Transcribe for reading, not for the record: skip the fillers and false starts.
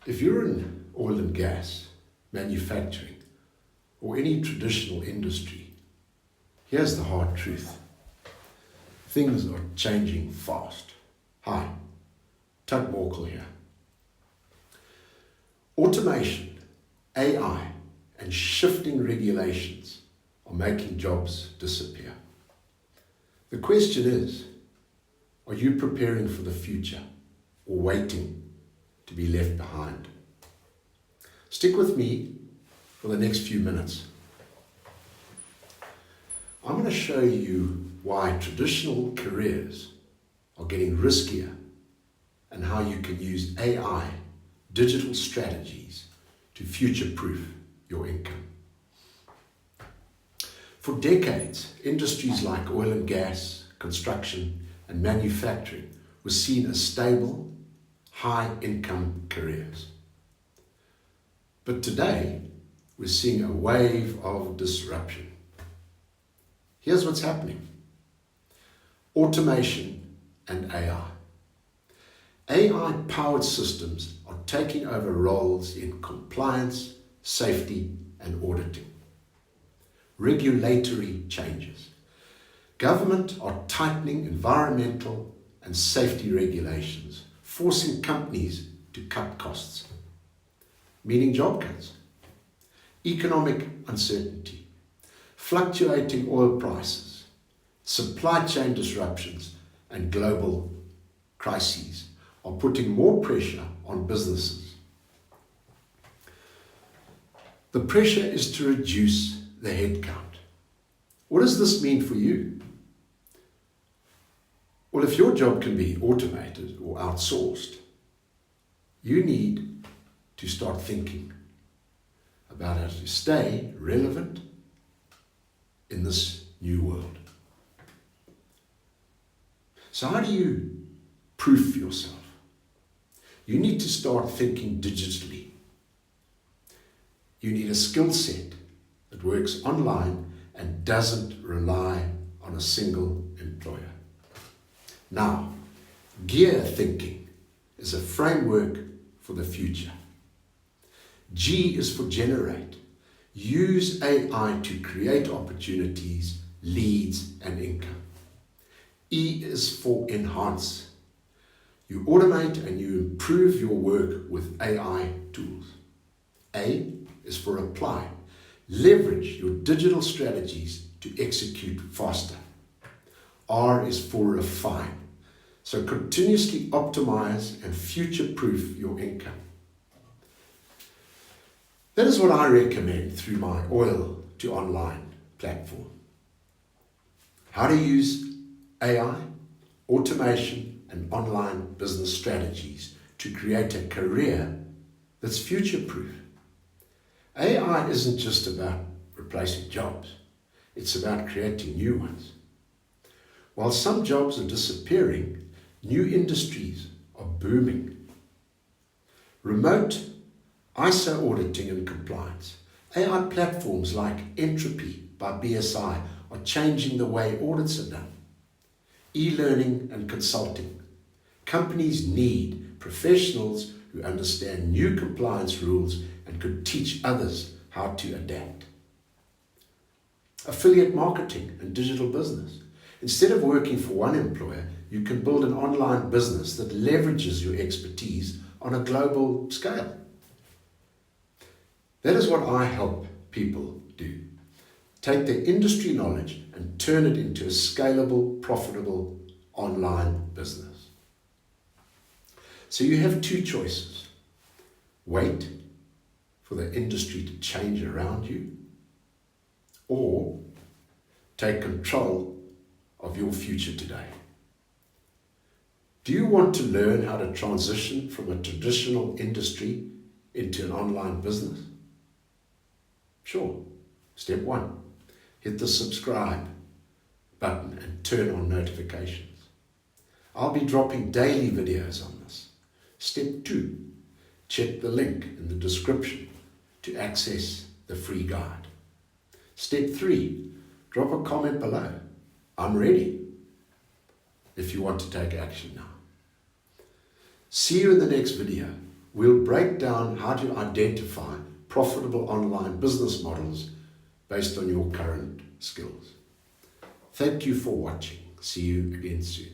If you're in oil and gas, manufacturing, or any traditional industry, here's the hard truth. Things are changing fast. Hi, Tug Morkel here. Automation, AI, and shifting regulations are making jobs disappear. The question is, are you preparing for the future or waiting to be left behind? Stick with me for the next few minutes. I'm going to show you why traditional careers are getting riskier and how you can use AI, digital strategies to future-proof your income. For decades, industries like oil and gas, construction, and manufacturing were seen as stable, high-income careers. But today, we're seeing a wave of disruption. Here's what's happening. Automation and AI. AI-powered systems are taking over roles in compliance, safety, and auditing. Regulatory changes. Government are tightening environmental and safety regulations, forcing companies to cut costs, meaning job cuts. Economic uncertainty, fluctuating oil prices, supply chain disruptions, and global crises are putting more pressure on businesses. The pressure is to reduce the headcount. What does this mean for you? Well, if your job can be automated or outsourced, you need to start thinking about how to stay relevant in this new world. So how do you proof yourself? You need to start thinking digitally. You need a skill set that works online and doesn't rely on a single employer. Now, G.E.A.R thinking is a framework for the future. G is for generate. Use AI to create opportunities, leads, and income. E is for enhance. You automate and you improve your work with AI tools. A is for apply. Leverage your digital strategies to execute faster. R is for refine. So continuously optimize and future-proof your income. That is what I recommend through my Oil to Online platform. How to use AI, automation, and online business strategies to create a career that's future-proof. AI isn't just about replacing jobs. It's about creating new ones. While some jobs are disappearing, new industries are booming. Remote ISO auditing and compliance. AI platforms like Entropy by BSI are changing the way audits are done. E-learning and consulting. Companies need professionals who understand new compliance rules and could teach others how to adapt. Affiliate marketing and digital business. Instead of working for one employer, you can build an online business that leverages your expertise on a global scale. That is what I help people do. Take their industry knowledge and turn it into a scalable, profitable online business. So you have two choices. Wait for the industry to change around you, or take control of your future today. Do you want to learn how to transition from a traditional industry into an online business? Sure. Step 1, hit the subscribe button and turn on notifications. I'll be dropping daily videos on this. Step 2, check the link in the description to access the free guide. Step 3, drop a comment below. I'm ready if you want to take action now. See you in the next video. we'll break down how to identify profitable online business models based on your current skills. Thank you for watching. See you again soon.